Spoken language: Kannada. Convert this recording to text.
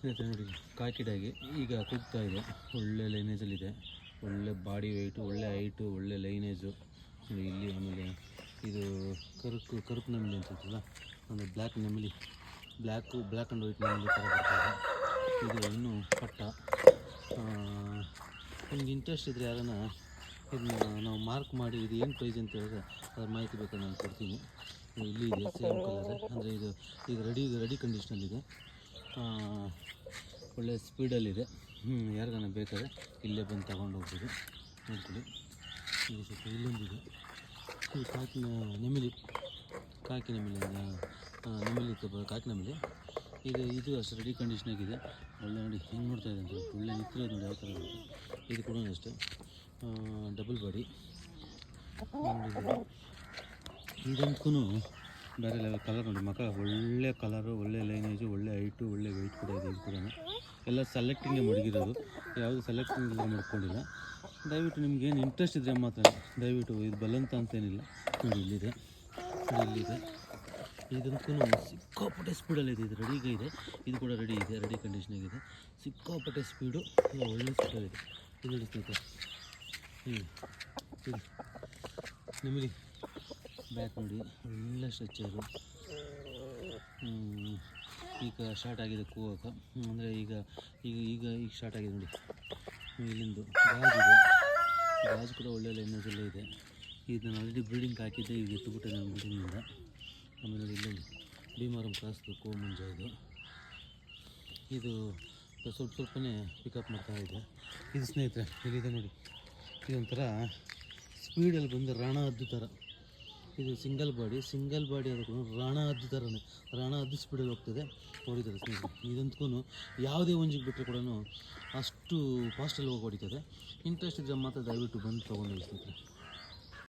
ಸ್ನೇಹಿತರೆ ನೋಡಿ, ಕಾಕಿಡಾಗಿ ಈಗ ಕೂಗ್ತಾ ಇದೆ. ಒಳ್ಳೆ ಲೈನೇಜಲ್ಲಿದೆ, ಒಳ್ಳೆ ಬಾಡಿ ವೆಯ್ಟು, ಒಳ್ಳೆ ಹೈಟು, ಒಳ್ಳೆ ಲೈನೇಜು ನೋಡಿ. ಇಲ್ಲಿ ಆಮೇಲೆ ಇದು ಕರುಕು ನೆಮ್ಮಲಿ ಅಂತ ಇರ್ತಲ್ಲ, ಅಂದರೆ ಬ್ಲ್ಯಾಕ್ ನೆಮ್ಮಲಿ, ಬ್ಲ್ಯಾಕ್ ಆ್ಯಂಡ್ ವೈಟ್ ನೆಮ್ಮಲಿ ಥರ ಬರ್ತದೆ. ಇದು ಇನ್ನೂ ಪಟ್ಟ. ನಿಮ್ಗೆ ಇಂಟ್ರೆಸ್ಟ್ ಇದ್ದರೆ ಯಾರನ್ನ ಇದನ್ನ ನಾವು ಮಾರ್ಕ್ ಮಾಡಿ ಇದು ಏನು ಪ್ರೈಸ್ ಅಂತ ಹೇಳಿದ್ರೆ ಅದ್ರ ಮಾಹಿತಿ ಬೇಕಾದ್ರೆ ನಾನು ಕೊಡ್ತೀನಿ. ಇಲ್ಲಿ ಇದೆ ಸೇಮ್ ಕಲರ್, ಅಂದರೆ ಇದು ಈಗ ರೆಡಿ ಕಂಡೀಷನಲ್ಲಿದೆ, ಒಳ್ಳೆ ಸ್ಪೀಡಲ್ಲಿದೆ. ಯಾರಿಗಾನ ಬೇಕಾದ್ರೆ ಇಲ್ಲೇ ಬಂದು ತಗೊಂಡು ಹೋಗ್ಬೋದು. ನೋಡ್ಕೊಳ್ಳಿ, ಇದು ಸ್ವಲ್ಪ ಇಲ್ಲೊಂದಿದೆ, ಇದು ಕಾಕಿ ನೆಮ್ಮಲಿ ಕಾಕಿ ನೆಮ್ಮಲಿ ಇದು ಅಷ್ಟು ರೆಡಿ ಕಂಡೀಷನಾಗಿದೆ. ಒಳ್ಳೆ ನೋಡಿ ಹೆಂಗೆ ನೋಡ್ತಾ ಇದೆ ಅಂತ, ಒಳ್ಳೆ ನಿಂತಿರೋದು ನೋಡಿ ಯಾವ ಥರ ನೋಡಿ. ಇದು ಕೂಡ ಅಷ್ಟೇ ಡಬಲ್ ಬಾಡಿ. ಇದಂತೂ ಬೇರೆ ಲೆವೆಲ್ ಕಲರ್ ನೋಡಿ, ಮಕ್ಕ ಒಳ್ಳೆ ಕಲರು, ಒಳ್ಳೆ ಲೈನೇಜು, ಒಳ್ಳೆ ಹೈಟು, ಒಳ್ಳೆ ವೆಯ್ಟ್ ಕೂಡ ಇದೆ. ಇದು ಕೂಡ ಎಲ್ಲ ಸೆಲೆಕ್ಟಿಂಗೇ ಮಡಗಿರೋದು, ಯಾವುದು ಸೆಲೆಕ್ಟಿಂಗ್ ಮಾಡ್ಕೊಂಡಿಲ್ಲ. ದಯವಿಟ್ಟು ನಿಮ್ಗೇನು ಇಂಟ್ರೆಸ್ಟ್ ಇದ್ದರೆ ಮಾತ್ರ ದಯವಿಟ್ಟು ಇದು ಬಲ್ಲಂತ ಅಂತೇನಿಲ್ಲ ನೋಡಿ. ಇಲ್ಲಿದೆ, ಇದಂತೂ ಸಿಕ್ಕಾಪಟ್ಟೆ ಸ್ಪೀಡಲ್ಲಿದೆ. ಇದು ರೆಡಿಗೆ ಇದೆ, ಇದು ಕೂಡ ರೆಡಿ ಇದೆ, ರೆಡಿ ಕಂಡೀಷನಾಗಿದೆ. ಸಿಕ್ಕಾಪಟ್ಟೆ ಸ್ಪೀಡು, ಒಳ್ಳೆ ಸ್ಪೀಡಲ್ಲಿದೆ. ಇದು ನೋಡಿ ಸ್ನೇಹಿತರೆ, ಇದು ನಿಮಗೆ ಬ್ಯಾಕ್ ನೋಡಿ, ಒಳ್ಳೆ ಸ್ಟ್ರೆಚ್ಚರು. ಈಗ ಸ್ಟಾರ್ಟ್ ಆಗಿದೆ ಕೂಗೋಕೆ, ಅಂದರೆ ಈಗ ಸ್ಟಾರ್ಟ್ ಆಗಿದೆ ನೋಡಿ. ಇಲ್ಲಿಂದು ಗಾಜು ಕೂಡ ಒಳ್ಳೆ ಲೈನೇಜಲ್ಲೇ ಇದೆ. ಇದು ನಾನು ಆಲ್ರೆಡಿ ಬ್ರೀಡಿಂಗ್ ಹಾಕಿದ್ದೆ, ಈಗ ಎತ್ತುಬಿಟ್ಟೆ ನಾನು ಬ್ರೀಡಿಂಗಿಂದ. ಆಮೇಲೆ ಇಲ್ಲೊಂದು ಭೀಮವರಂ ಕ್ರಾಸ್ದು ಕೋಮುಂಜ ಇದು ಸ್ವಲ್ಪನೇ ಪಿಕಪ್ ಮಾಡ್ತಾ ಇದೆ. ಇದು ಸ್ನೇಹಿತರೆ ಇಲ್ಲಿದೆ ನೋಡಿ, ಇದೊಂಥರ ಸ್ಪೀಡಲ್ಲಿ ಬಂದು ರಾಣ ಹದ್ದು ಥರ. ಇದು ಸಿಂಗಲ್ ಬಾಡಿ ಅದಕ್ಕೂ ರಾಣ ಹದ್ದು ಥರನೇ, ರಾಣ ಹದ್ದು ಸ್ಪೀಡಲ್ಲಿ ಹೋಗ್ತದೆ, ಹೊಡಿತಾರೆ ಸ್ನೇಹಿತರೆ. ಇದಂತೂ ಯಾವುದೇ ಒಂಜಿಗೆ ಬಿಟ್ಟರೆ ಕೂಡ ಅಷ್ಟು ಫಾಸ್ಟಲ್ಲಿ ಹೋಗಿ ಹೊಡಿತದೆ. ಇಂಟ್ರೆಸ್ಟ್ ಇದ್ದರೆ ಮಾತ್ರ ದಯವಿಟ್ಟು ಬಂದು ತೊಗೊಂಡೋಗಿ ಸ್ನೇಹಿತರೆ.